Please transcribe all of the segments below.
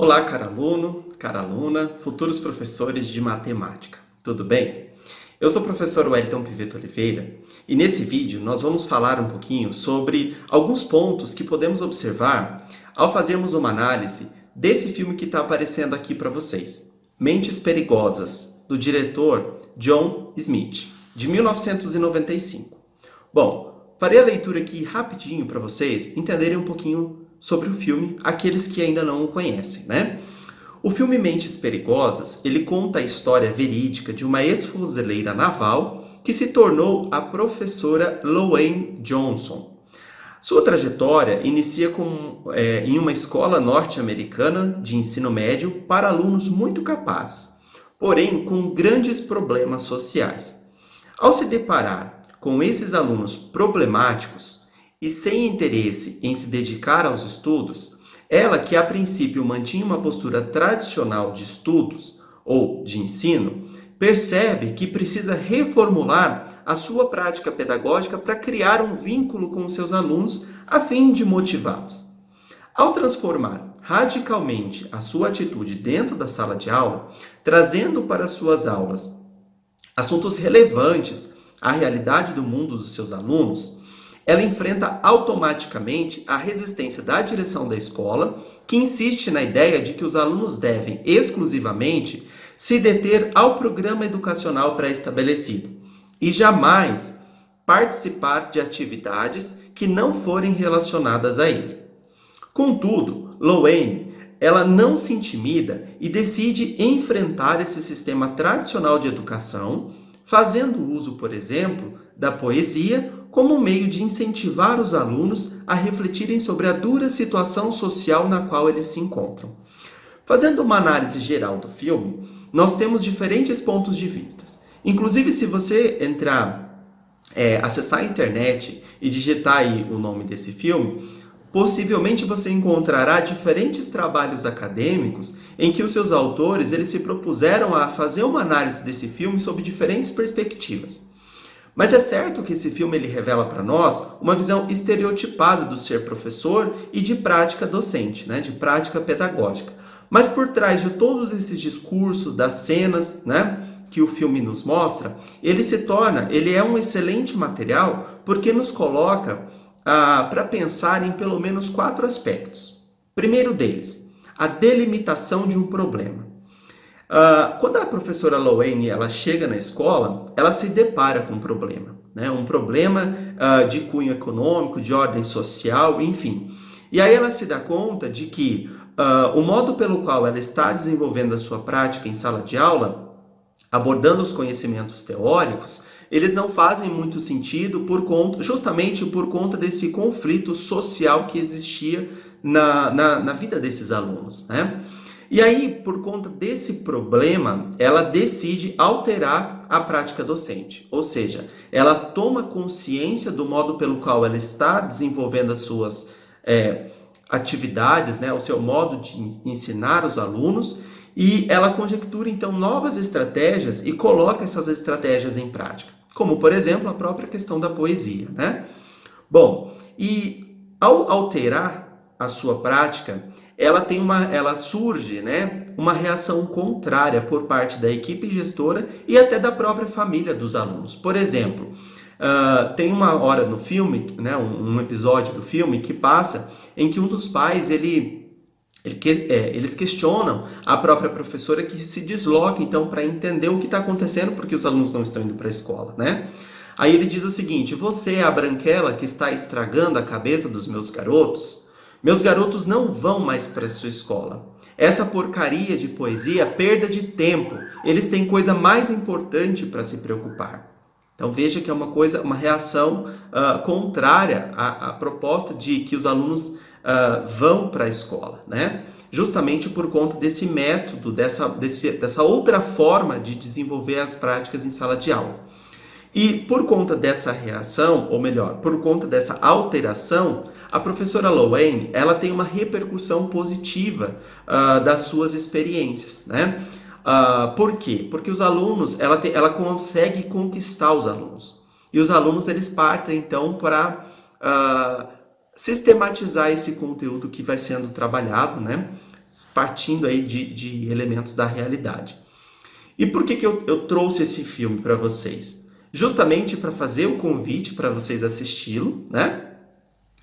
Olá, caro aluno, cara aluna, futuros professores de matemática. Tudo bem? Eu sou o professor Wellington Piveto Oliveira e nesse vídeo nós vamos falar um pouquinho sobre alguns pontos que podemos observar ao fazermos uma análise desse filme que está aparecendo aqui para vocês. Mentes Perigosas, do diretor John Smith, de 1995. Bom, farei a leitura aqui rapidinho para vocês entenderem um pouquinho sobre o filme, aqueles que ainda não o conhecem, né? O filme Mentes Perigosas, ele conta a história verídica de uma ex-fuzileira naval que se tornou a professora Loane Johnson. Sua trajetória inicia em uma escola norte-americana de ensino médio para alunos muito capazes, porém com grandes problemas sociais. Ao se deparar com esses alunos problemáticos, e sem interesse em se dedicar aos estudos, ela que a princípio mantinha uma postura tradicional de estudos ou de ensino, percebe que precisa reformular a sua prática pedagógica para criar um vínculo com os seus alunos a fim de motivá-los. Ao transformar radicalmente a sua atitude dentro da sala de aula, trazendo para suas aulas assuntos relevantes à realidade do mundo dos seus alunos, ela enfrenta automaticamente a resistência da direção da escola, que insiste na ideia de que os alunos devem exclusivamente se deter ao programa educacional pré-estabelecido e jamais participar de atividades que não forem relacionadas a ele. Contudo, Loane, ela não se intimida e decide enfrentar esse sistema tradicional de educação, fazendo uso, por exemplo, da poesia como um meio de incentivar os alunos a refletirem sobre a dura situação social na qual eles se encontram. Fazendo uma análise geral do filme, nós temos diferentes pontos de vista. Inclusive, se você acessar a internet e digitar aí o nome desse filme, possivelmente você encontrará diferentes trabalhos acadêmicos em que os seus autores eles se propuseram a fazer uma análise desse filme sob diferentes perspectivas. Mas é certo que esse filme ele revela para nós uma visão estereotipada do ser professor e de prática docente, né, de prática pedagógica. Mas por trás de todos esses discursos, das cenas, né, que o filme nos mostra, ele é um excelente material porque nos coloca para pensar em pelo menos 4 aspectos. Primeiro deles, a delimitação de um problema. Quando a professora Loane ela chega na escola, ela se depara com um problema, né? Um problema de cunho econômico, de ordem social, enfim. E aí ela se dá conta de que o modo pelo qual ela está desenvolvendo a sua prática em sala de aula, abordando os conhecimentos teóricos, eles não fazem muito sentido justamente por conta desse conflito social que existia na vida desses alunos, né? E aí, por conta desse problema, ela decide alterar a prática docente. Ou seja, ela toma consciência do modo pelo qual ela está desenvolvendo as suas atividades, né, o seu modo de ensinar os alunos, e ela conjectura, então, novas estratégias e coloca essas estratégias em prática. Como, por exemplo, a própria questão da poesia, né? Bom, e ao alterar a sua prática, ela surge, né, uma reação contrária por parte da equipe gestora e até da própria família dos alunos. Por exemplo, tem uma hora no filme, né, um episódio do filme que passa em que um dos pais eles questionam a própria professora que se desloca então para entender o que está acontecendo porque os alunos não estão indo para a escola, né? Aí ele diz o seguinte: você é a branquela que está estragando a cabeça dos meus garotos? Meus garotos não vão mais para a sua escola. Essa porcaria de poesia é perda de tempo. Eles têm coisa mais importante para se preocupar. Então veja que é uma reação contrária à proposta de que os alunos vão para a escola, né? Justamente por conta desse método, dessa outra forma de desenvolver as práticas em sala de aula. E por conta dessa reação, ou melhor, por conta dessa alteração, a professora Loane, ela tem uma repercussão positiva das suas experiências, né? Por quê? Porque os alunos, ela consegue conquistar os alunos. E os alunos, eles partem, então, para sistematizar esse conteúdo que vai sendo trabalhado, né? partindo aí de elementos da realidade. E por que eu trouxe esse filme para vocês? Justamente para fazer o convite para vocês assisti-lo, né?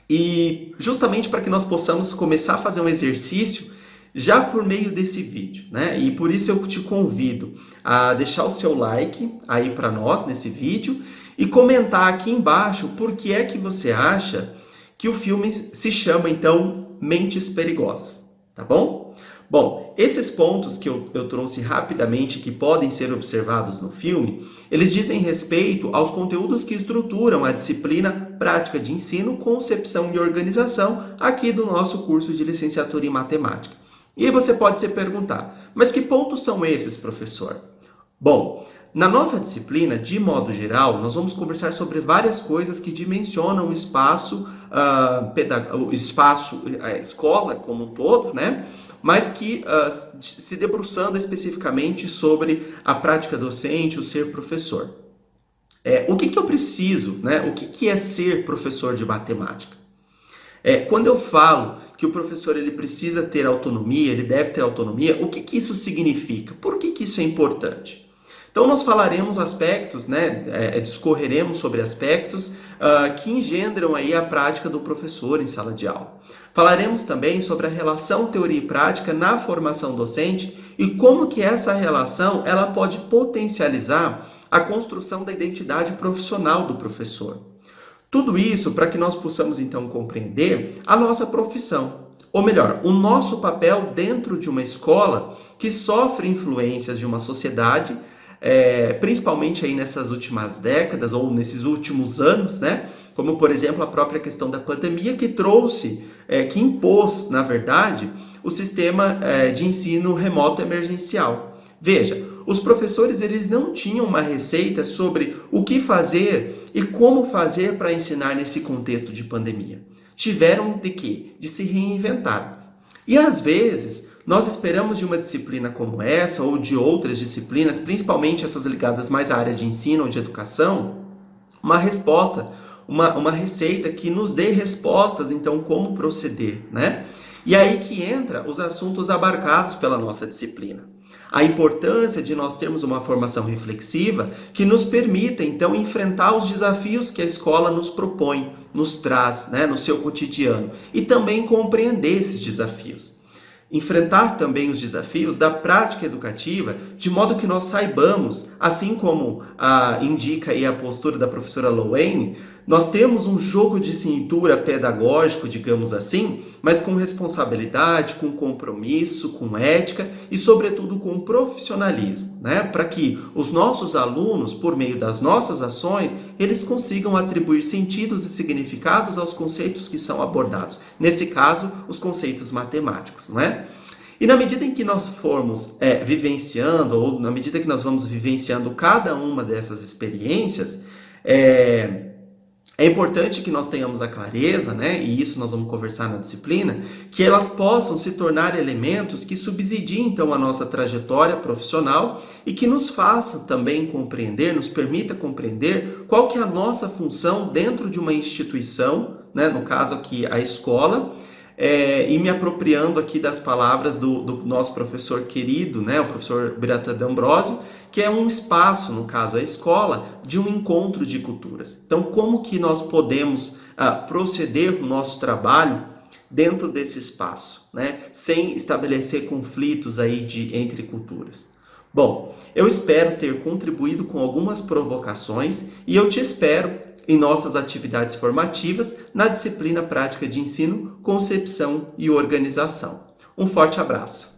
E justamente para que nós possamos começar a fazer um exercício já por meio desse vídeo, né? E por isso eu te convido a deixar o seu like aí para nós nesse vídeo e comentar aqui embaixo por que é que você acha que o filme se chama, então, Mentes Perigosas, tá bom? Bom, esses pontos que eu trouxe rapidamente que podem ser observados no filme, eles dizem respeito aos conteúdos que estruturam a disciplina Prática de Ensino, Concepção e Organização aqui do nosso curso de Licenciatura em Matemática. E aí você pode se perguntar, mas que pontos são esses, professor? Bom, na nossa disciplina, de modo geral, nós vamos conversar sobre várias coisas que dimensionam o espaço, a escola como um todo, né? Mas que se debruçando especificamente sobre a prática docente, o ser professor. O que eu preciso, né? O que é ser professor de matemática? Quando eu falo que o professor ele precisa ter autonomia, ele deve ter autonomia, o que isso significa? Por que isso é importante? Então, nós falaremos aspectos, né, discorreremos sobre aspectos que engendram aí a prática do professor em sala de aula. Falaremos também sobre a relação teoria e prática na formação docente e como que essa relação ela pode potencializar a construção da identidade profissional do professor. Tudo isso para que nós possamos, então, compreender a nossa profissão. Ou melhor, o nosso papel dentro de uma escola que sofre influências de uma sociedade, principalmente aí nessas últimas décadas ou nesses últimos anos, né? Como, por exemplo, a própria questão da pandemia que que impôs, na verdade, o sistema de ensino remoto emergencial. Veja, os professores eles não tinham uma receita sobre o que fazer e como fazer para ensinar nesse contexto de pandemia. Tiveram de quê? De se reinventar. E às vezes, nós esperamos de uma disciplina como essa ou de outras disciplinas, principalmente essas ligadas mais à área de ensino ou de educação, uma resposta, uma receita que nos dê respostas, então, como proceder, né? E aí que entra os assuntos abarcados pela nossa disciplina. A importância de nós termos uma formação reflexiva que nos permita, então, enfrentar os desafios que a escola nos propõe, nos traz, né, no seu cotidiano, e também compreender esses desafios. Enfrentar também os desafios da prática educativa, de modo que nós saibamos, assim como indica aí a postura da professora Louane, nós temos um jogo de cintura pedagógico, digamos assim, mas com responsabilidade, com compromisso, com ética e, sobretudo, com profissionalismo, né? Para que os nossos alunos, por meio das nossas ações, eles consigam atribuir sentidos e significados aos conceitos que são abordados. Nesse caso, os conceitos matemáticos, não é? E na medida em que nós formos vivenciando, ou na medida que nós vamos vivenciando cada uma dessas experiências, é importante que nós tenhamos a clareza, né, e isso nós vamos conversar na disciplina, que elas possam se tornar elementos que subsidiem, então, a nossa trajetória profissional e que nos faça também compreender, nos permita compreender qual que é a nossa função dentro de uma instituição, né, no caso aqui a escola, e me apropriando aqui das palavras do nosso professor querido, né, o professor Biratan D'Ambrosio, que é um espaço, no caso a escola, de um encontro de culturas. Então, como que nós podemos proceder no nosso trabalho dentro desse espaço, né, sem estabelecer conflitos aí entre culturas? Bom, eu espero ter contribuído com algumas provocações e eu te espero em nossas atividades formativas na disciplina Prática de Ensino, Concepção e Organização. Um forte abraço!